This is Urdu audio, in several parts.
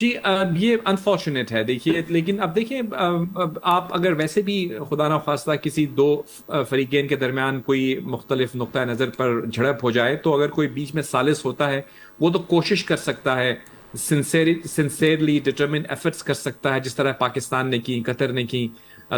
جی یہ انفارچونیٹ ہے دیکھیے، لیکن اب دیکھیں اب آپ اگر ویسے بھی خدا نخواستہ کسی دو فریقین کے درمیان کوئی مختلف نقطہ نظر پر جھڑپ ہو جائے، تو اگر کوئی بیچ میں ثالث ہوتا ہے وہ تو کوشش کر سکتا ہے، سنسیئرلی ڈٹرمن ایفرٹس کر سکتا ہے، جس طرح پاکستان نے کی، قطر نے کی،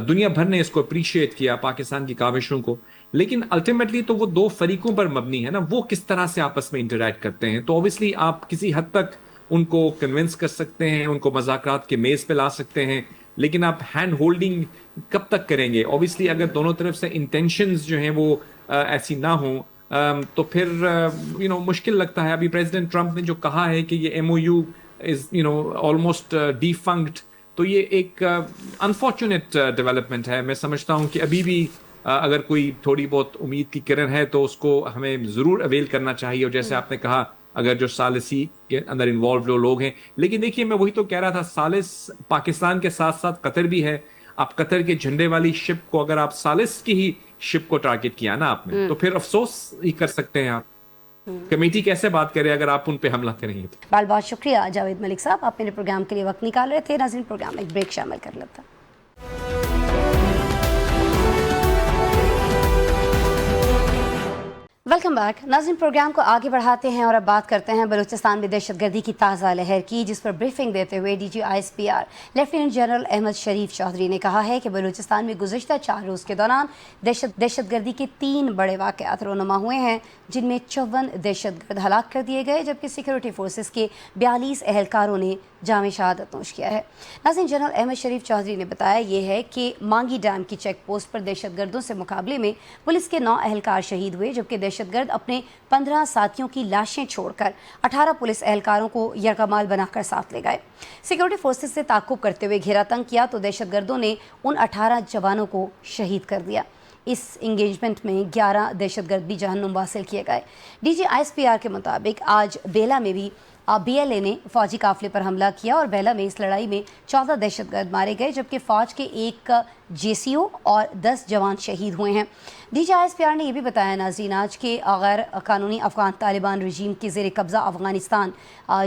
دنیا بھر نے اس کو اپریشیٹ کیا پاکستان کی کاوشوں کو، لیکن الٹیمیٹلی تو وہ دو فریقوں پر مبنی ہے نا، وہ کس طرح سے آپس میں انٹریکٹ کرتے ہیں. تو اوبیسلی آپ کسی حد تک ان کو کنونس کر سکتے ہیں، ان کو مذاکرات کے میز پہ لا سکتے ہیں، لیکن آپ ہینڈ ہولڈنگ کب تک کریں گے؟ اوبیسلی اگر دونوں طرف سے انٹینشنز جو ہیں وہ ایسی نہ ہوں تو پھر مشکل لگتا ہے. ابھی پریزیڈنٹ ٹرمپ نے جو کہا ہے کہ یہ M O U is almost defunct, تو یہ ایک انفارچونیٹ ڈیولپمنٹ ہے. میں سمجھتا ہوں کہ ابھی بھی اگر کوئی تھوڑی بہت امید کی کرن ہے تو اس کو ہمیں ضرور اویل کرنا چاہیے، اور جیسے آپ نے کہا اگر جو ثالثی کے اندر انوالو جو لوگ ہیں. لیکن دیکھیے میں وہی تو کہہ رہا تھا، ثالث پاکستان کے ساتھ ساتھ قطر بھی ہے. آپ قطر کے جھنڈے والی شپ کو اگر آپ ثالث کی ہی شپ کو ٹارگٹ کیا نا آپ نے، تو پھر افسوس ہی کر سکتے ہیں آپ. کمیٹی کیسے بات کرے اگر آپ ان پہ حملہ کریں گے؟ بہت بہت شکریہ جاوید ملک صاحب، آپ میرے پروگرام کے لیے وقت نکال رہے تھے. ناظرین پروگرام میں ایک بریک شامل کر لیتا. Welcome back. ناظرین پروگرام کو آگے بڑھاتے ہیں اور اب بات کرتے ہیں بلوچستان میں دہشت گردی کی تازہ لہر کی، جس پر بریفنگ دیتے ہوئے D G I S P R lieutenant general Ahmed Sharif Chaudhry نے کہا ہے کہ بلوچستان میں گزشتہ 4 روز کے دوران دہشت گردی کے 3 بڑے واقعات رونما ہوئے ہیں، جن میں 54 دہشت گرد ہلاک کر دیے گئے، جبکہ سیکورٹی فورسز کے 42 اہلکاروں نے جام شہادت نوش کیا ہے. ناظرین جنرل احمد شریف چودھری نے بتایا یہ ہے کہ مانگی ڈیم کی چیک پوسٹ پر دہشت گردوں سے مقابلے میں پولیس کے 9 اہلکار شہید ہوئے، جبکہ دہشت گرد اپنے 15 ساتھیوں کی لاشیں چھوڑ کر 18 پولیس اہلکاروں کو یرغمال بنا کر ساتھ لے گئے. سیکورٹی فورسز سے تعاقب کرتے ہوئے گھیرا تنگ کیا تو دہشت گردوں نے ان 18 جوانوں کو شہید کر دیا. اس انگیجمنٹ میں 11 دہشت گرد بھی جہنم واصل کیے گئے. D G I S P R کے مطابق آج بیلا میں بھی بی ایل اے نے فوجی قافلے پر حملہ کیا اور بیلا میں اس لڑائی میں 14 دہشت گرد مارے گئے، جبکہ فوج کے 1 جے سی او اور 10 جوان شہید ہوئے ہیں. D G I S P R نے یہ بھی بتایا ناظرین آج کہ غیر قانونی افغان طالبان رجیم کے زیر قبضہ افغانستان،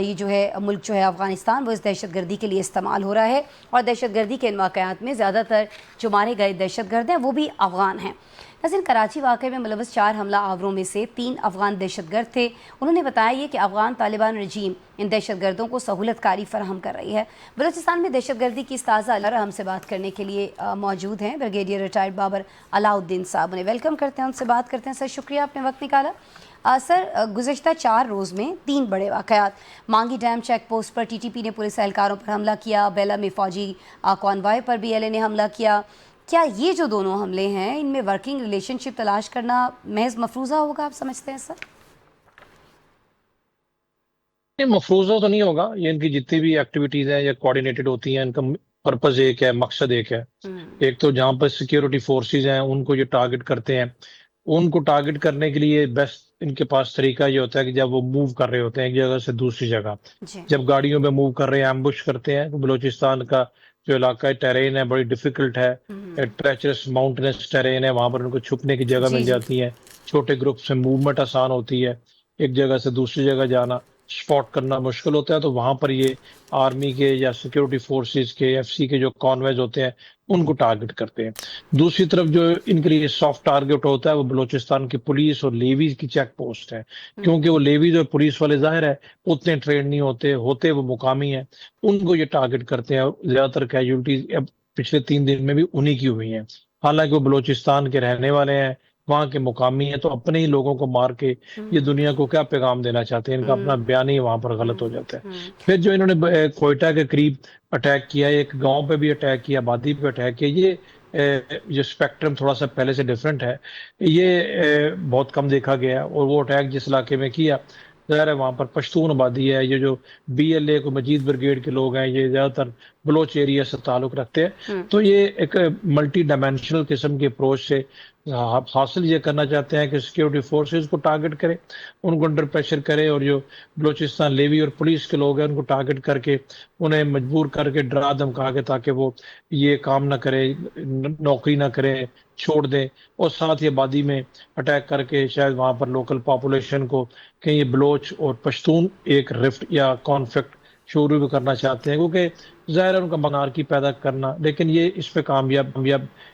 یہ جو ہے ملک جو ہے افغانستان، وہ اس دہشت گردی کے لیے استعمال ہو رہا ہے، اور دہشت گردی کے ان واقعات میں زیادہ تر جو مارے گئے دہشت گرد ہیں وہ بھی افغان ہیں. ناظرین کراچی واقعے میں ملوث 4 حملہ آوروں میں سے 3 افغان دہشت گرد تھے. انہوں نے بتایا یہ کہ افغان طالبان رجیم ان دہشت گردوں کو سہولت کاری فراہم کر رہی ہے. بلوچستان میں دہشت گردی کی اس تازہ لہر ہم سے بات کرنے کے لیے موجود ہیں بریگیڈیئر ریٹائرڈ بابر علاؤالدین صاحب. انہیں ویلکم کرتے ہیں، ان سے بات کرتے ہیں. سر شکریہ آپ نے وقت نکالا. سر گزشتہ 4 روز میں 3 بڑے واقعات، مانگی ڈیم چیک پوسٹ پر ٹی ٹی پی نے پولیس اہلکاروں پر حملہ کیا، بیلا میں فوجی کانوائے پر بی ایل اے نے حملہ کیا. کیا یہ جو دونوں حملے ہیں ان میں ورکنگ ریلیشن شپ تلاش کرنا محض مفروضہ ہوگا، آپ سمجھتے ہیں سر؟ مفروضہ تو نہیں ہوگا، یہ ان کی جتنی بھی ایکٹیویٹیز ہیں یا کوارڈینیٹڈ ہوتی ہیں، ان کا پرپز ایک ہے، مقصد ایک ہے. ایک تو جہاں پر سیکیورٹی فورسز ہیں ان کو یہ ٹارگٹ کرتے ہیں. ان کو ٹارگٹ کرنے کے لیے بیسٹ ان کے پاس طریقہ یہ ہوتا ہے کہ جب وہ موو کر رہے ہوتے ہیں ایک جگہ سے دوسری جگہ، جب گاڑیوں پہ موو کر رہے ہیں، ایمبوش کرتے ہیں. بلوچستان کا جو علاقہ ٹیرین ہے بڑی ڈیفیکلٹ ہے، ٹریچرس ماؤنٹینس ٹیرین ہے، وہاں پر ان کو چھپنے کی جگہ مل جاتی ہے، چھوٹے گروپ سے موومنٹ آسان ہوتی ہے، ایک جگہ سے دوسری جگہ جانا اسپاٹ کرنا مشکل ہوتا ہے. تو وہاں پر یہ آرمی کے یا سیکیورٹی فورسز کے ایف سی کے جو کانوائز ہوتے ہیں ان کو ٹارگٹ کرتے ہیں. دوسری طرف جو ان کے لیے سافٹ ٹارگٹ ہوتا ہے وہ بلوچستان کی پولیس اور لیویز کی چیک پوسٹ ہے، کیونکہ وہ لیویز اور پولیس والے ظاہر ہے اتنے ٹرین نہیں ہوتے وہ مقامی ہیں، ان کو یہ ٹارگٹ کرتے ہیں. زیادہ تر کیجولٹیز پچھلے 3 دن میں بھی انہی کی ہوئی ہیں. حالانکہ وہ بلوچستان کے رہنے والے ہیں، وہاں کے مقامی ہیں، تو اپنے ہی لوگوں کو مار کے یہ دنیا کو کیا پیغام دینا چاہتے ہیں؟ ان کا اپنا بیان ہی وہاں پر غلط ہو جاتا ہے. پھر جو انہوں نے کوئٹہ کے قریب اٹیک کیا، ایک گاؤں پہ بھی اٹیک کیا، آبادی پہ اٹیک کیا، یہ اسپیکٹرم تھوڑا سا پہلے سے ڈیفرنٹ ہے. یہ بہت کم دیکھا گیا، اور وہ اٹیک جس علاقے میں کیا ظاہر ہے وہاں پر پشتون آبادی ہے. یہ جو بی ایل اے کو مجید بریگیڈ کے لوگ ہیں یہ زیادہ تر بلوچ ایریا سے تعلق رکھتے ہیں. تو یہ ایک ملٹی ڈائمینشنل قسم کے اپروچ سے حاصل یہ کرنا چاہتے ہیں کہ سیکیورٹی فورسز کو ٹارگٹ کرے، ان کو انڈر پریشر کرے، اور جو بلوچستان لیوی اور پولیس کے لوگ ہیں ان کو ٹارگٹ کر کے انہیں مجبور کر کے ڈرا دھمکا کے تاکہ وہ یہ کام نہ کرے، نوکری نہ کرے، چھوڑ دیں، اور ساتھ ہی آبادی میں اٹیک کر کے شاید وہاں پر لوکل پاپولیشن کو کہ یہ بلوچ اور پشتون ایک رفٹ یا کانفلکٹ شروع بھی کرنا چاہتے ہیں، کیونکہ ظاہر ہے ان کا منارکی پیدا کرنا، لیکن یہ اس پہ کامیاب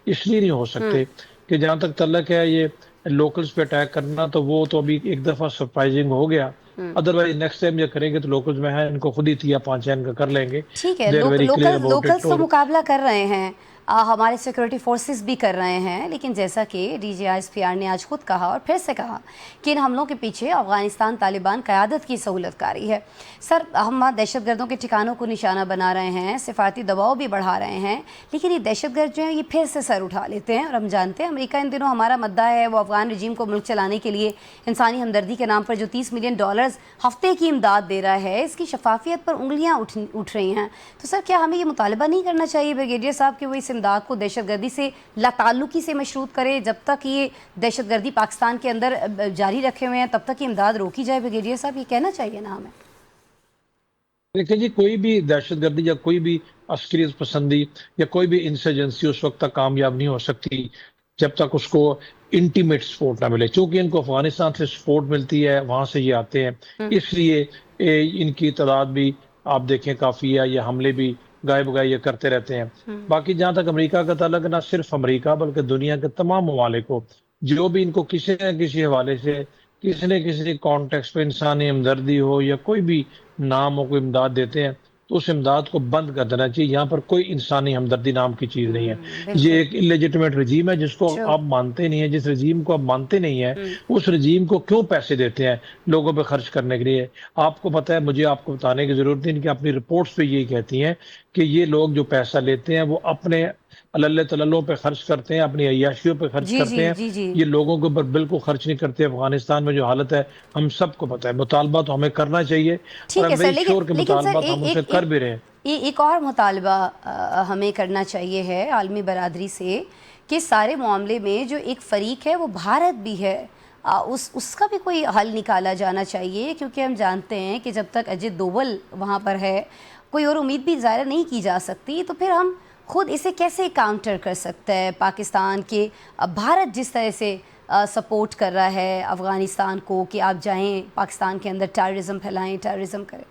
اس لیے نہیں ہو سکتے کہ جہاں تک تعلق ہے یہ لوکلز پہ اٹیک کرنا، تو وہ تو ابھی ایک دفعہ سرپرائزنگ ہو گیا، ادروائز نیکسٹ ٹائم یہ کریں گے تو لوکلز میں ہیں ان کو خود ہی تیا پانچا ان کا کر لیں گے. ٹھیک ہے، They are very clear about it. Locals تو مقابلہ کر رہے ہیں، ہمارے سیکورٹی فورسز بھی کر رہے ہیں، لیکن جیسا کہ D G S P R نے آج خود کہا اور پھر سے کہا کہ ان حملوں کے پیچھے افغانستان طالبان قیادت کی سہولت کاری ہے. سر، ہم وہاں دہشت گردوں کے ٹھکانوں کو نشانہ بنا رہے ہیں، سفارتی دباؤ بھی بڑھا رہے ہیں، لیکن یہ دہشت گرد جو ہیں یہ پھر سے سر اٹھا لیتے ہیں. اور ہم جانتے ہیں امریکہ ان دنوں ہمارا مدعا ہے وہ افغان رجیم کو ملک چلانے کے لیے انسانی ہمدردی کے نام پر جو $30 ملین ہفتے کی امداد دے رہا ہے، اس کی شفافیت پر انگلیاں اٹھ رہی ہیں. تو سر، کیا ہمیں یہ مطالبہ نہیں کرنا چاہیے بریگیڈیئر صاحب کہ وہ اس امداد کو دہشت گردی سے لا تعلقی سے مشروط کرے؟ جب تک یہ دہشت گردی پاکستان کے اندر جاری رکھے ہوئے ہیں تب تک یہ امداد روکی جائے. بریگیڈیئر صاحب، یہ کہنا چاہیے نا ہمیں. دیکھیں جی، کوئی بھی دہشت گردی یا کوئی بھی عسکریت پسندی یا کوئی بھی انسرجنسی اس وقت تک کامیاب نہیں ہو سکتی جب تک اس کو انٹیمیٹ سپورٹ نہ ملے. چونکہ ان کو افغانستان سے سپورٹ ملتی ہے، وہاں سے یہ آتے ہیں، اس لیے ان کی تعداد بھی آپ دیکھیں کافی ہے، یہ حملے بھی گائے بگائے یہ کرتے رہتے ہیں. باقی جہاں تک امریکہ کا تعلق، نہ صرف امریکہ بلکہ دنیا کے تمام ممالک کو جو بھی ان کو کسی نہ کسی حوالے سے کسی نہ کسی کانٹیکس پہ انسانی ہمدردی ہو یا کوئی بھی نام ہو، کوئی امداد دیتے ہیں، تو اس امداد کو بند کر دینا چاہیے. یہاں پر کوئی انسانی ہمدردی نام کی چیز نہیں ہے. یہ ایک لیجیٹمیٹ رجیم ہے جس کو آپ مانتے نہیں ہیں. جس رجیم کو آپ مانتے نہیں ہیں اس رجیم کو کیوں پیسے دیتے ہیں لوگوں پہ خرچ کرنے کے لیے؟ آپ کو پتہ ہے، مجھے آپ کو بتانے کی ضرورت نہیں کہ اپنی رپورٹس پہ یہی کہتی ہیں کہ یہ لوگ جو پیسہ لیتے ہیں وہ اپنے اللہ تللوں پہ خرچ کرتے ہیں، اپنی عیاشیوں پہ خرچ کرتے ہیں. یہ لوگوں کے اوپر بالکل خرچ نہیں کرتے. افغانستان میں جو حالت ہے ہم سب کو پتہ ہے. مطالبہ تو ہمیں کرنا چاہیے اور ہم ویری شیور کہ مطالبات ہم اسے کر بھی رہے ہیں. ایک اور مطالبہ ہمیں کرنا چاہیے ہے عالمی برادری سے کہ سارے معاملے میں جو ایک فریق ہے وہ بھارت بھی ہے، اس کا بھی کوئی حل نکالا جانا چاہیے. کیونکہ ہم جانتے ہیں کہ جب تک اجیت دوول وہاں پر ہے کوئی اور امید بھی ظاہر نہیں کی جا سکتی. تو پھر ہم خود اسے کیسے کاؤنٹر کر سکتا ہے پاکستان کے بھارت جس طرح سے سپورٹ کر رہا ہے افغانستان کو کہ آپ جائیں پاکستان کے اندر ٹیررزم پھیلائیں، ٹیررزم کریں؟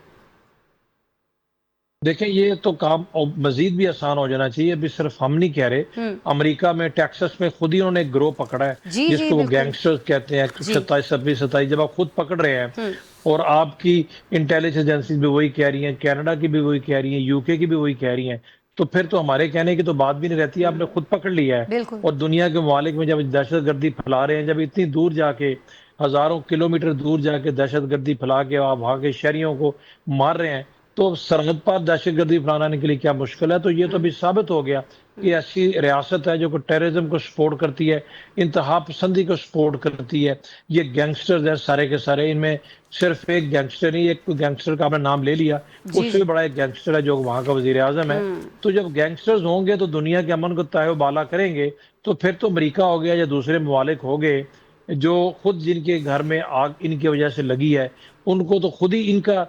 دیکھیں، یہ تو کام مزید بھی آسان ہو جانا چاہیے. ابھی صرف ہم نہیں کہہ رہے، امریکہ میں ٹیکسس میں خود ہی انہوں نے ایک گروہ پکڑا ہے جس کو وہ گینگسٹر کہتے ہیں. 27 جب آپ خود پکڑ رہے ہیں اور آپ کی انٹیلیجنس ایجنسیز بھی وہی کہہ رہی ہیں، کینیڈا کی بھی وہی کہہ رہی ہیں، UK کی بھی وہی کہہ رہی ہیں، تو پھر تو ہمارے کہنے کی تو بات بھی نہیں رہتی. آپ نے خود پکڑ لیا ہے. اور دنیا کے ممالک میں جب دہشت گردی پھیلا رہے ہیں، جب اتنی دور جا کے ہزاروں کلومیٹر دور جا کے دہشت گردی پھیلا کے آپ وہاں کے شہریوں کو مار رہے ہیں، تو سرحد پر دہشت گردی پھیلانے کے لیے کیا مشکل ہے؟ تو یہ تو بھی ثابت ہو گیا کہ ایسی ریاست ہے جو کہ ٹیررزم کو سپورٹ کرتی ہے، انتہا پسندی کو سپورٹ کرتی ہے. یہ گینگسٹرز ہیں سارے کے سارے. ان میں صرف ایک گینگسٹر نہیں، ایک گینگسٹر کا آپ نے نام لے لیا، اس سے بھی بڑا ایک گینگسٹر ہے جو وہاں کا وزیر اعظم ہے. تو جب گینگسٹرز ہوں گے تو دنیا کے امن کو تائے و بالا کریں گے. تو پھر تو امریکہ ہو گیا یا دوسرے ممالک ہو گئے جو خود جن کے گھر میں آگ ان کی وجہ سے لگی ہے، ان کو تو خود ہی ان کا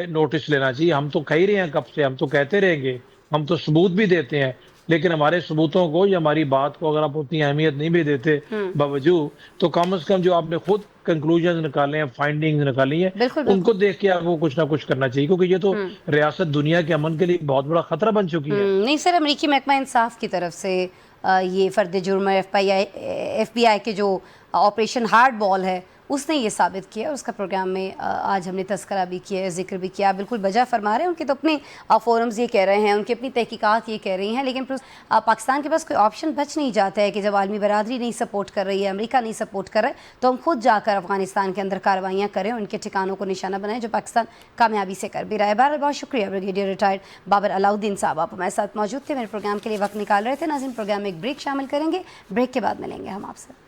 نوٹس لینا چاہیے. ہم تو کہہ رہے ہیں کب سے، ہم تو کہتے رہیں گے، ہم تو ثبوت بھی دیتے ہیں، لیکن ہمارے ثبوتوں کو یا ہماری بات کو اگر آپ اتنی اہمیت نہیں بھی دیتے باوجود، تو کم از کم جو آپ نے خود کنکلوژنز نکالے ہیں، فائنڈنگز نکالی ہیں، ان کو دیکھ کے آپ کو کچھ نہ کچھ کرنا چاہیے. کیونکہ یہ تو ریاست دنیا کے امن کے لیے بہت بڑا خطرہ بن چکی ہے. نہیں سر، امریکی محکمہ انصاف کی طرف سے یہ فرد جرم FBI کے جو آپریشن ہارڈ بال ہے اس نے یہ ثابت کیا. اس کا پروگرام میں آج ہم نے تذکرہ بھی کیا ہے، ذکر بھی کیا. بالکل بجا فرما رہے ہیں، ان کے تو اپنے فورمز یہ کہہ رہے ہیں، ان کی اپنی تحقیقات یہ کہہ رہی ہیں. لیکن پاکستان کے پاس کوئی آپشن بچ نہیں جاتا ہے کہ جب عالمی برادری نہیں سپورٹ کر رہی ہے، امریکہ نہیں سپورٹ کر رہا ہے، تو ہم خود جا کر افغانستان کے اندر کارروائیاں کریں، ان کے ٹھکانوں کو نشانہ بنائیں، جو پاکستان کامیابی سے کر بھی رہا ہے. بہرحال بہت شکریہ بریگیڈیئر ریٹائرڈ بابر علاؤالدین صاحب، آپ ہمارے ساتھ موجود تھے، میرے پروگرام کے لیے وقت نکال رہے تھے. ناظرین، پروگرام میں ایک بریک شامل کریں گے، بریک کے بعد ملیں گے ہم آپ سے.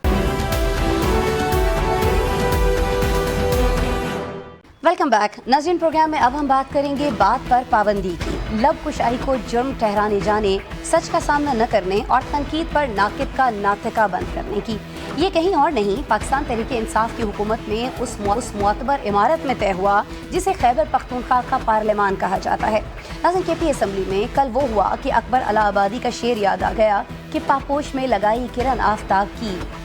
Welcome back. ناظرین، پروگرام میں اب ہم بات کریں گے بات پر پابندی کی. لب کشائی کو جرم ٹھہرانے جانے، سچ کا سامنا نہ کرنے اور تنقید پر ناقد کا ناطقہ بند کرنے کی. یہ کہیں اور نہیں، پاکستان تحریک انصاف کی حکومت میں اس معتبر عمارت میں طے ہوا جسے خیبر پختونخوا کا پارلیمان کہا جاتا ہے. ناظرین، KP اسمبلی میں کل وہ ہوا کہ اکبر الہ آبادی کا شعر یاد آ گیا کہ پاپوش میں لگائی کرن آفتاب کی،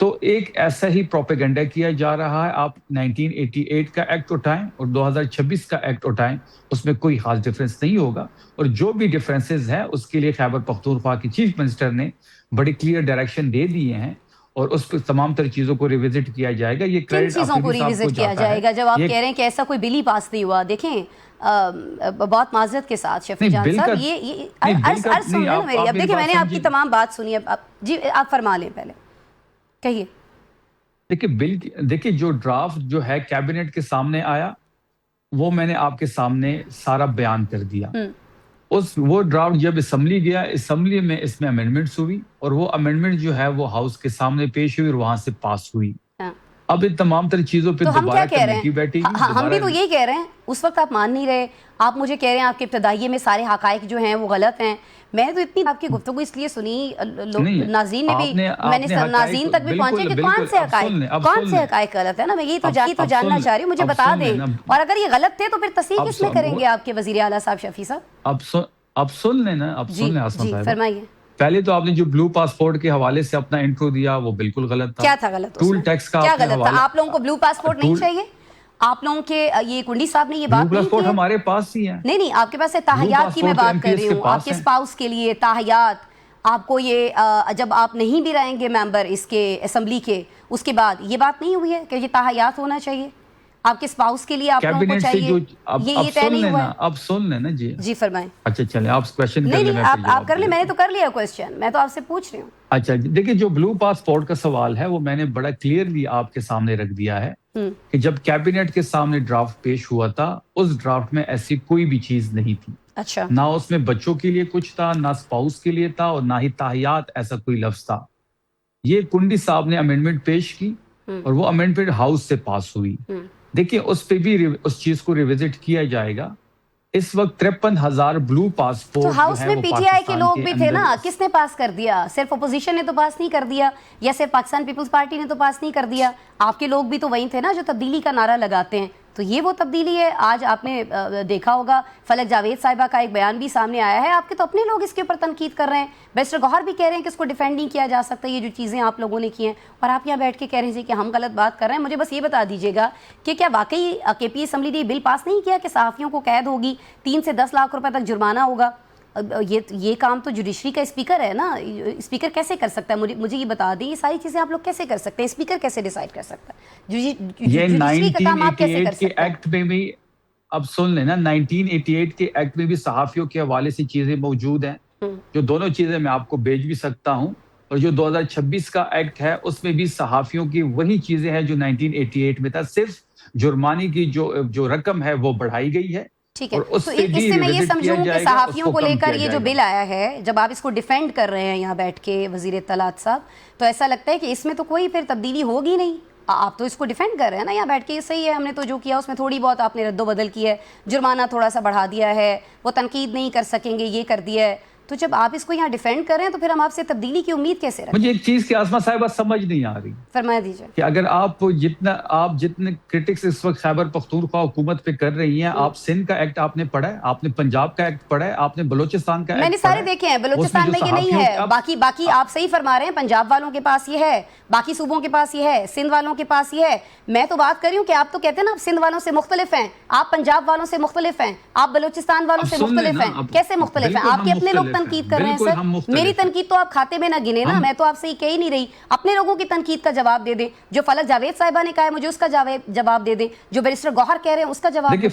تو ایک ایسا ہی پروپیگنڈا کیا جا رہا ہے. آپ 1988 کا ایکٹ اٹھائیں اور 2026 کا ایکٹ اٹھائیں, اس میں کوئی خاص ڈفرینس نہیں ہوگا. اور جو بھی ڈفرینسز ہیں اس کے لیے خیبر پختونخوا کی چیف منسٹر نے بڑی کلیئر ڈائریکشن دے دیے ہیں, اور اس پہ تمام تر چیزوں کو ریوزٹ کیا جائے گا. یہ کن چیزوں کو ریوزٹ کیا جائے گا جب آپ کہہ رہے ہیں کہ ایسا کوئی بل ہی پاس نہیں ہوا؟ دیکھیں بہت معذرت کے ساتھ شفیع جان صاحب, یہ عرض سن لیں میری. اب دیکھیں میں نے آپ کی تمام بات سنی, اب جی آپ فرما لیں, پہلے کہیے. دیکھیے جو ڈرافٹ جو ہے کیبنٹ کے سامنے آیا وہ میں نے آپ کے سامنے سارا بیان کر دیا. وہ ڈرافٹ جب اسمبلی گیا, اسمبلی میں اس میں امینڈمنٹس ہوئی, اور وہ امینڈمنٹ جو ہے وہ ہاؤس کے سامنے پیش ہوئی اور وہاں سے پاس ہوئی. اب ان تمام تر چیزوں پہ دوبارہ کمیٹی بیٹھے گی. ہم بھی تو یہی کہہ رہے ہیں, اس وقت آپ مان نہیں رہے. آپ مجھے کہہ رہے ہیں آپ کے ابتدائیے میں سارے حقائق جو ہیں وہ غلط ہیں. میں تو اتنی آپ کی گفتگو اس لیے سنی, ناظرین نے بھی, میں نے ناظرین تک بھی پہنچے کہ کون سے حقائق غلط ہے نا. میں یہی تو جاننا چاہ رہی ہوں, مجھے بتا دیں. اور اگر یہ غلط تھے تو پھر تصحیح کس میں کریں گے آپ کے وزیر اعلیٰ صاحب شفیع صاحب؟ اب سن لیں نا, اب سن لیں آسما صاحب, فرمائیے. پہلے تو آپ نے جو بلو پاسپورٹ کے حوالے سے اپنا انٹرو دیا وہ بالکل غلط تھا. کیا تھا غلط؟ ٹول ٹیکس کا کیا غلط تھا؟ آپ لوگوں کو بلو پاسپورٹ نہیں چاہیے؟ آپ لوگوں کے یہ کنڈی صاحب نے یہ بات نہیں کی؟ ہمارے پاس ہی ہے. نہیں, آپ کے پاس تاحیات کی میں بات کر رہی ہوں. آپ کے اسپاؤس کے لیے تاحیات, آپ کو یہ جب آپ نہیں بھی رہیں گے ممبر اس کے اسمبلی کے, اس کے بعد یہ بات نہیں ہوئی ہے کہ یہ تاحیات ہونا چاہیے آپ کے اسپاؤس کے لیے؟ آپ لوگوں کو چاہیے یہ طے نہیں ہوا ہے. اب سن لیں نا. جی فرمائیں. اچھا چلیں آپ کوسچن کر لیں. نہیں آپ کر لیں, میں نے تو کر لیا کوسچن, میں تو آپ سے پوچھ رہی ہوں. اچھا دیکھیں جو بلو پاسپورٹ کا سوال ہے وہ میں نے بڑا کلیئرلی آپ کے سامنے رکھ دیا ہے کہ جب کیبنٹ کے سامنے ڈرافٹ پیش ہوا تھا اس ڈرافٹ میں ایسی کوئی بھی چیز نہیں تھی. اچھا. نہ اس میں بچوں کے لیے کچھ تھا, نہ اسپاؤس کے لیے تھا, اور نہ ہی تاحیات ایسا کوئی لفظ تھا. یہ کنڈی صاحب نے امینڈمنٹ پیش کی اور وہ امینڈمنٹ ہاؤس سے پاس ہوئی. دیکھیں اس پہ بھی اس چیز کو ریوزٹ کیا جائے گا. اس وقت 53,000 بلو پاسپورٹ تو ہاؤس میں پی ٹی آئی کے لوگ بھی تھے نا, کس نے پاس کر دیا؟ صرف اپوزیشن نے تو پاس نہیں کر دیا, یا صرف پاکستان پیپلز پارٹی نے تو پاس نہیں کر دیا. آپ کے لوگ بھی تو وہی تھے نا جو تبدیلی کا نعرہ لگاتے ہیں. تو یہ وہ تبدیلی ہے. آج آپ نے دیکھا ہوگا فلک جاوید صاحبہ کا ایک بیان بھی سامنے آیا ہے. آپ کے تو اپنے لوگ اس کے اوپر تنقید کر رہے ہیں. بیرسٹر گوہر بھی کہہ رہے ہیں کہ اس کو ڈیفینڈ نہیں کیا جا سکتا, یہ جو چیزیں آپ لوگوں نے کی ہیں, اور آپ یہاں بیٹھ کے کہہ رہے ہیں کہ ہم غلط بات کر رہے ہیں. مجھے بس یہ بتا دیجیے گا کہ کیا واقعی کے پی اسمبلی نے بل پاس نہیں کیا کہ صحافیوں کو قید ہوگی, 3 سے 10 لاکھ روپے تک جرمانہ ہوگا؟ یہ کام تو جوڈیشری کا اسپیکر ہے نا. اسپیکر کیسے کر سکتا ہے؟ مجھے یہ بتا دیں, یہ ساری چیزیں آپ لوگ کیسے کر سکتے ہیں؟ اسپیکر کیسے ڈیسائیڈ کر سکتا ہے؟ یہ 1988 کے ایکٹ میں بھی, اب سن لیں نا, 1988 کے ایکٹ میں بھی صحافیوں کے حوالے سے چیزیں موجود ہیں. جو دونوں چیزیں میں آپ کو بھیج بھی سکتا ہوں. اور جو 2026 کا ایکٹ ہے اس میں بھی صحافیوں کی وہی چیزیں ہیں جو 1988 میں تھا, صرف جرمانے کی جو رقم ہے وہ بڑھائی گئی ہے. ٹھیک ہے, تو اس سے میں یہ سمجھوں کہ صحافیوں کو لے کر یہ جو بل آیا ہے, جب آپ اس کو ڈیفینڈ کر رہے ہیں یہاں بیٹھ کے وزیر اطلاعات صاحب, تو ایسا لگتا ہے کہ اس میں تو کوئی پھر تبدیلی ہوگی نہیں. آپ تو اس کو ڈیفینڈ کر رہے ہیں نا یہاں بیٹھ کے, یہ صحیح ہے, ہم نے تو جو کیا اس میں تھوڑی بہت آپ نے رد و بدل کی ہے, جرمانہ تھوڑا سا بڑھا دیا ہے, وہ تنقید نہیں کر سکیں گے یہ کر دیا ہے. تو جب آپ اس کو یہاں ڈیفینڈ کر رہے ہیں تو پھر ہم آپ سے تبدیلی کی امید کیسے رکھیں؟ مجھے ایک چیز کی آسما صاحبہ سمجھ نہیں آ رہی. فرما دیجیے. کہ اگر آپ جتنے کرٹکس اس وقت خیبر پختونخوا حکومت پہ کر رہی ہیں, آپ سندھ کا ایکٹ آپ نے پڑھا ہے, آپ نے پنجاب کا ایکٹ پڑھا ہے, آپ نے بلوچستان کا ایکٹ میں نے سارے دیکھے ہیں. بلوچستان میں یہ نہیں ہے, باقی آپ صحیح فرما رہے ہیں, پنجاب والوں کے پاس یہ ہے, باقی صوبوں کے پاس یہ ہے, سندھ والوں کے پاس یہ ہے. میں تو بات کر رہی ہوں کہ آپ تو کہتے ہیں نا آپ سندھ والوں سے مختلف ہیں, آپ پنجاب والوں سے مختلف ہیں, آپ بلوچستان والوں سے مختلف ہیں. کیسے مختلف ہیں؟ آپ کے اپنے لوگ تنقید کر رہے ہیں. سر میری تنقید تو آپ کھاتے میں نہ گنے نا, میں تو آپ سے یہ کہہ ہی نہیں رہی. اپنے لوگوں کی تنقید کا جواب دے دیں. جو فلک جاوید صاحبہ نے کہا ہے مجھے اس کا جواب دے دیں. جو بیرسٹر گوہر کہہ رہے ہیں اس کا جواب دے دیں.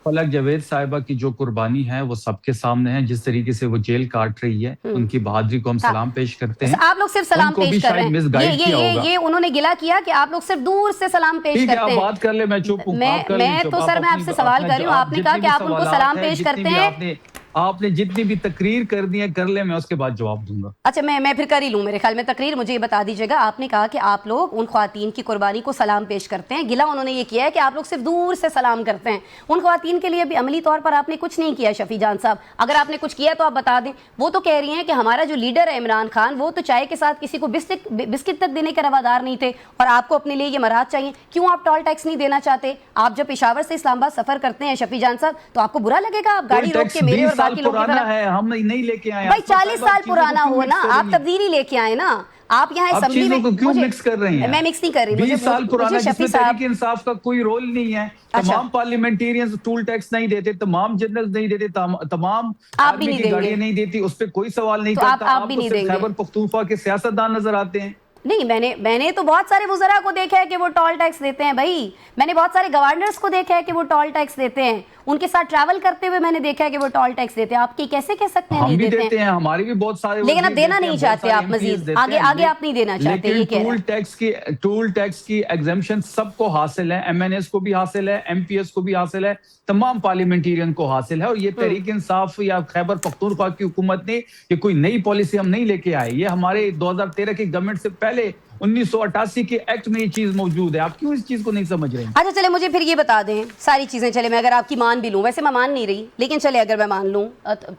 فلک جاوید صاحبہ کی جو قربانی ہے وہ سب کے سامنے ہے. جس طریقے سے وہ جیل کاٹ رہی ہے, ان کی بہادری کو ہم سلام پیش کرتے ہیں. آپ لوگ صرف سلام پیش کر رہے ہیں, یہ انہوں نے گلا کیا کہ آپ لوگ صرف دور سے سلام پیش کرتے ہیں. بات کر لیں, میں چپ ہوں. میں تو سر میں آپ سے سوال کر رہی ہوں, آپ نے کہا کہ آپ ان کو سلام پیش کرتے ہیں. آپ نے جتنی بھی تقریر کر دی ہے کر لیں, میں اس کے بعد جواب دوں گا. اچھا میں پھر کر ہی لوں میرے خیال میں تقریر. مجھے یہ بتا دیجیے گا, آپ نے کہا کہ آپ لوگ ان خواتین کی قربانی کو سلام پیش کرتے ہیں. گلا انہوں نے یہ کیا ہے کہ آپ لوگ صرف دور سے سلام کرتے ہیں. ان خواتین کے لیے بھی عملی طور پر آپ نے کچھ نہیں کیا. شفیع جان صاحب اگر آپ نے کچھ کیا تو آپ بتا دیں. وہ تو کہہ رہی ہیں کہ ہمارا جو لیڈر ہے عمران خان, وہ تو چائے کے ساتھ کسی کو بسکٹ تک دینے کے روادار نہیں تھے, اور آپ کو اپنے لیے یہ مراد چاہیے. کیوں آپ ٹول ٹیکس نہیں دینا چاہتے؟ آپ جب پشاور سے اسلام آباد سفر کرتے ہیں شفیع جان صاحب, تو آپ کو برا لگے گا آپ گاڑی روک کے میرے اور باقی لوگوں کی طرح؟ ہم نہیں لے کے آئے. بھائی 40 سال پرانا ہو نا, آپ تبدیلی لے کے آئے نا. آپ یہاں آپ اسمبلی چیزوں کو کیوں مجھے- مکس کر رہے ہیں؟ میں مکس نہیں کر رہی. 20 سال پرانا مجھے جس شفیع میں صاحب تحریک انصاف کا کوئی رول نہیں ہے. تمام پارلیمنٹیرینز ٹول ٹیکس نہیں دیتے, تمام جنرل نہیں دیتے, تمام آپ بھی آرمی نہیں کی دیں گے گاڑیاں نہیں دیتی, اس پہ کوئی سوال نہیں تو کرتا. آپ بھی کو نہیں صرف دیں گے. خیبر پختونخوا کے سیاستدان نظر آتے ہیں. نہیں, میں نے تو بہت سارے وزراء کو دیکھا ہے کہ وہ ٹول ٹیکس دیتے ہیں بھائی. میں نے بہت سارے گورنرز کو دیکھا ہے کہ وہ ٹول ٹیکس دیتے ہیں. ان کے ساتھ ٹریول کرتے ہوئے میں نے دیکھا ہے کہ وہ ٹول ٹیکس دیتے ہیں. آپ کی کیسے کہہ سکتے ہیں ہم نہیں بھی دیتے دیتے ہیں, ہمارے بھی بہت سارے لیکن اب وزیر دینا دیتے نہیں ہیں, چاہتے بہت آپ سارے مزید MPs دیتے ہیں. آگے آپ نہیں دینا چاہتے, یہ لیکن کہہ رہے ہیں. ٹول ٹیکس کی ایگزمپشن سب کو حاصل ہے, MNS کو بھی حاصل ہے, MPS کو بھی حاصل ہے, تمام پارلیمنٹیرین کو حاصل ہے. اور یہ تحریک انصاف یا خیبر پختونخوا کی حکومت نے یہ کوئی نئی پالیسی ہم نہیں لے کے آئے. یہ ہمارے 2013 کی گورنمنٹ سے پہلے 1988 کے ایکٹ میں یہ چیز موجود ہے. آپ کیوں اس چیز کو نہیں سمجھ رہے ہیں؟ اچھا چلے مجھے پھر یہ بتا دیں ساری چیزیں. چلے میں اگر آپ کی مان بھی لوں, ویسے میں مان نہیں رہی, لیکن چلے اگر میں مان لوں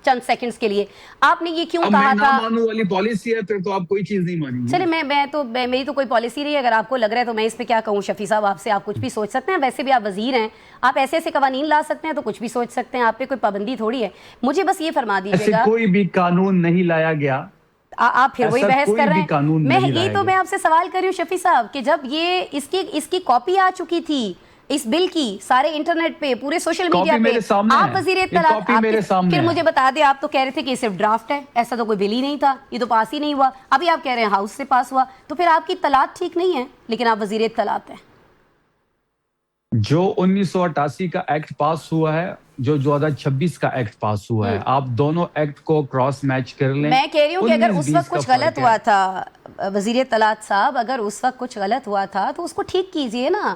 چند سیکنڈز کے لیے, آپ نے یہ کیوں اب کہا میں نہ تھا؟ مانوں والی پالیسی ہے, پھر تو آپ کوئی چیز نہیں مانیں گے. چلے میری تو کوئی پالیسی نہیں ہے. اگر آپ کو لگ رہا ہے تو میں اس پہ کیا کہوں شفیع صاحب, آپ سے آپ کچھ بھی سوچ سکتے ہیں. ویسے بھی آپ وزیر ہیں, آپ ایسے ایسے قوانین لا سکتے ہیں تو کچھ بھی سوچ سکتے ہیں. آپ پہ کوئی پابندی تھوڑی ہے. مجھے بس یہ فرما دیجیے ایسے گا, کوئی بھی قانون نہیں لایا گیا. آپ پھر وہی ایسا بحث کوئی کر رہے بھی ہیں. قانون میں نہیں یہی لایا تو گیا. میں آپ سے سوال کر رہی ہوں شفیع صاحب کہ جب یہ اس کی کاپی آ چکی تھی اس بل کی, سارے انٹرنیٹ پہ, پورے سوشل میڈیا کاپی پہ, میرے سامنے آپ ہے. وزیر یہ اطلاعات, کاپی میرے سامنے پھر ہے. مجھے بتا دیں, آپ تو کہہ رہے تھے کہ یہ صرف ڈرافٹ ہے, ایسا تو کوئی بل ہی نہیں تھا, یہ تو پاس ہی نہیں ہوا. ابھی آپ کہہ رہے ہیں ہاؤس سے پاس ہوا, تو پھر آپ کی اطلاعات ٹھیک نہیں ہے, لیکن آپ وزیر اطلاعات ہیں. جو 1988 کا ایکٹ پاس ہوا ہے, جو 2026 کا ایکٹ پاس ہوا ہے, آپ دونوں ایکٹ کو کراس میچ کر لیں. میں کہہ رہی ہوں کہ اگر اس 19-20 وقت کا کچھ غلط فرق ہے. ہوا تھا وزیر اطلاعات صاحب, اگر اس وقت کچھ غلط ہوا تھا تو اس کو ٹھیک کیجئے نا,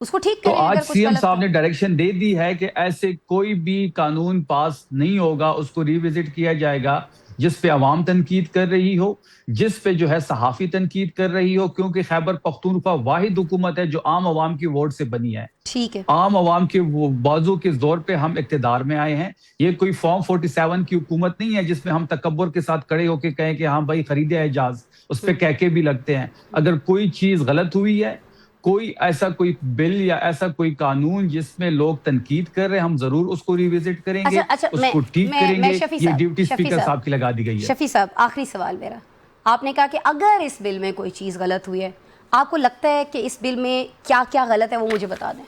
اس کو ٹھیک تو کریں آج اگر کچھ سی ایم غلط صاحب تھا. نے ڈائریکشن دے دی ہے کہ ایسے کوئی بھی قانون پاس نہیں ہوگا, اس کو ریوزٹ کیا جائے گا جس پہ عوام تنقید کر رہی ہو, جس پہ جو ہے صحافی تنقید کر رہی ہو, کیونکہ خیبر پختونخوا واحد حکومت ہے جو عام عوام کی ووٹ سے بنی ہے. ٹھیک ہے, عام عوام کے بازو کے زور پہ ہم اقتدار میں آئے ہیں. یہ کوئی فارم 47 کی حکومت نہیں ہے جس میں ہم تکبر کے ساتھ کھڑے ہو کے کہیں کہ ہاں بھائی خریدے اعجاز, اس پہ کہہ کے بھی لگتے ہیں. اگر کوئی چیز غلط ہوئی ہے, کوئی ایسا کوئی بل یا ایسا کوئی قانون جس میں لوگ تنقید کر رہے ہیں, ہم ضرور اس کو ریوزٹ کریں گے, اس کو ٹھیک کریں گے. یہ ڈیوٹی اسپیکر صاحب کی لگا دی گئی ہے. شفیع صاحب آخری سوال میرا, آپ نے کہا کہ اگر اس بل میں کوئی چیز غلط ہوئی ہے, آپ کو لگتا ہے کہ اس بل میں کیا کیا غلط ہے وہ مجھے بتا دیں,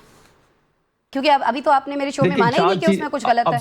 کیونکہ ابھی تو آپ نے میرے شو میں مانا ہی نہیں کہ اس میں کچھ غلط ہے.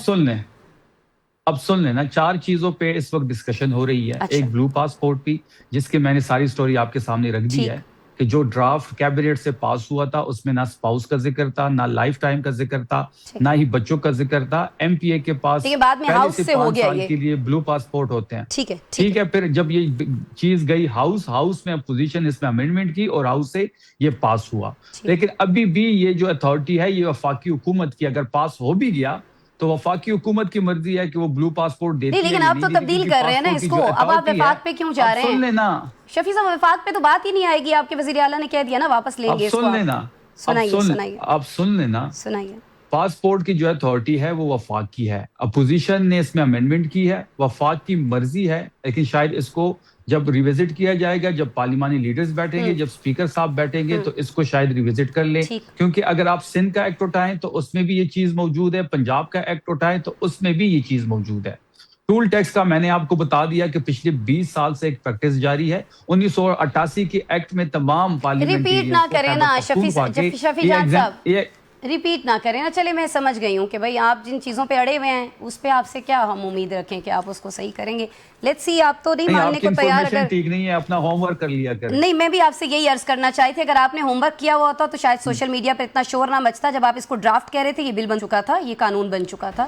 اب سن لیں نا, 4 چیزوں پہ اس وقت ڈسکشن ہو رہی ہے. ایک بلو پاسپورٹ بھی, جس کی میں نے ساری سٹوری آپ کے سامنے رکھ دی ہے, کہ جو ڈرافٹ کیبنٹ سے پاس ہوا تھا اس میں نہ سپاؤس کا ذکر تھا, نہ لائف ٹائم کا ذکر تھا, نہ ہی بچوں کا ذکر تھا. MPA کے پاس بعد میں ہاؤس سے 5 سال کے لیے بلو پاسپورٹ ہوتے ہیں. ٹھیک ہے, پھر جب یہ چیز گئی ہاؤس میں اپوزیشن اس میں امینڈمنٹ کی اور ہاؤس سے یہ پاس ہوا. لیکن ابھی بھی یہ جو اتھارٹی ہے یہ وفاقی حکومت کی, اگر پاس ہو بھی گیا تو وفاقی حکومت کی مرضی ہے کہ وہ بلو پاسپورٹ دیتی ہے. لیکن آپ تو تبدیل کر رہے ہیں نا اس کو, اب آپ وفاق پہ کیوں جا رہے ہیں؟ سن لینا شفیع صاحب, وفاق پہ تو بات ہی نہیں آئے گی, آپ کے وزیر اعلیٰ نے کہہ دیا نا واپس لیں گے اس کو. اب سن لینا, سنائیے. پاسپورٹ کی جو اتھارٹی ہے وہ وفاق کی ہے. اپوزیشن نے اس میں امینڈمنٹ کی ہے, وفاق کی مرضی ہے, لیکن شاید اس کو جب ریوزٹ کیا جائے گا, جب پارلیمانی لیڈرز بیٹھیں گے, جب سپیکر صاحب بیٹھیں گے, تو اس کو شاید ریوزٹ کر لیں. کیونکہ اگر آپ سندھ کا ایکٹ اٹھائیں تو اس میں بھی یہ چیز موجود ہے, پنجاب کا ایکٹ اٹھائیں تو اس میں بھی یہ چیز موجود ہے. ٹول ٹیکس کا میں نے آپ کو بتا دیا کہ پچھلے 20 سال سے ایک پریکٹس جاری ہے. 1988 کے ایکٹ میں تمام ریپیٹ نہ کریں نا شفیع جان صاحب, ریپیٹ نہ کریں نا. چلے میں سمجھ گئی ہوں کہ بھائی آپ جن چیزوں پہ اڑے ہوئے ہیں اس پہ آپ سے کیا ہم امید رکھیں کہ آپ اس کو صحیح کریں گے. لیٹس سی, آپ تو نہیں ماننے کو تیار. اگر ٹھیک نہیں ہے, اپنا ہوم ورک کر لیا کریں. نہیں, میں بھی آپ سے یہی عرض کرنا چاہتی تھی, اگر آپ نے ہوم ورک کیا ہوا ہوتا تو شاید سوشل میڈیا پہ اتنا شور نہ مچتا. جب آپ اس کو ڈرافٹ کہہ رہے تھے یہ بل بن چکا تھا, یہ قانون بن چکا تھا.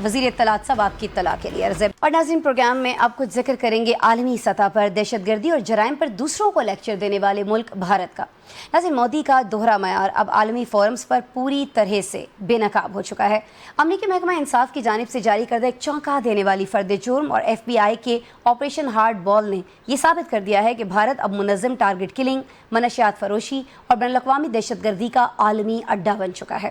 وزیر اطلاعات صاحب آپ کی اطلاع کے لیے عرض ہے. اور ناظرین, پروگرام میں آپ کچھ ذکر کریں گے عالمی سطح پر دہشت گردی اور جرائم پر دوسروں کو لیکچر دینے والے ملک بھارت کا. ناظرین, مودی کا دوہرا معیار اب عالمی فورمز پر پوری طرح سے بے نقاب ہو چکا ہے. امریکی محکمہ انصاف کی جانب سے جاری کردہ ایک چونکا دینے والی فرد جرم اور FBI کے آپریشن ہارڈ بال نے یہ ثابت کر دیا ہے کہ بھارت اب منظم ٹارگٹ کلنگ, منشیات فروشی اور بین الاقوامی دہشت گردی کا عالمی اڈہ بن چکا ہے.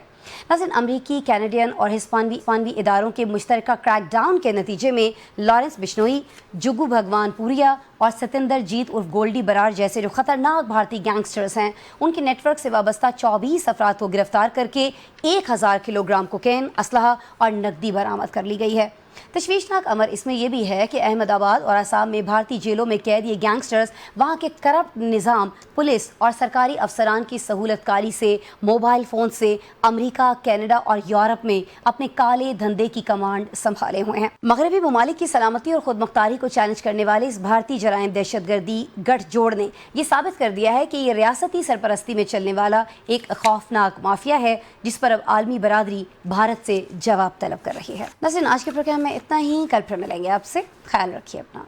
ناظرین, امریکی, کینیڈین اور ہسپانوی اداروں کے مشترکہ کریک ڈاؤن کے نتیجے میں لارنس بشنوئی, جگو بھگوان پوریا اور ستندر جیت عرف گولڈی برار جیسے جو خطرناک بھارتی گینگسٹرز ہیں, ان کے نیٹ ورک سے وابستہ 24 افراد کو گرفتار کر کے 1000 کلوگرام کوکین, اسلحہ اور نقدی برآمد کر لی گئی ہے. تشویشناک امر اس میں یہ بھی ہے کہ احمد آباد اور آسام میں بھارتی جیلوں میں قید یہ گینگسٹرز وہاں کے کرپٹ نظام، پولیس اور سرکاری افسران کی سہولت کاری سے، موبائل فون سے امریکہ، کینیڈا اور یورپ میں اپنے کالے دھندے کی کمانڈ سنبھالے ہوئے ہیں۔ مغربی ممالک کی سلامتی اور خود مختاری کو چیلنج کرنے والے اس بھارتی جرائم دہشت گردی گٹھ جوڑ نے یہ ثابت کر دیا ہے کہ یہ ریاستی سرپرستی میں چلنے والا ایک خوفناک مافیا ہے جس پر اب عالمی برادری بھارت سے جواب طلب کر رہی ہے۔ ناظرین، آج کے پروگرام میں اتنا ہی، کل پھر ملیں گے آپ سے، خیال رکھیے اپنا۔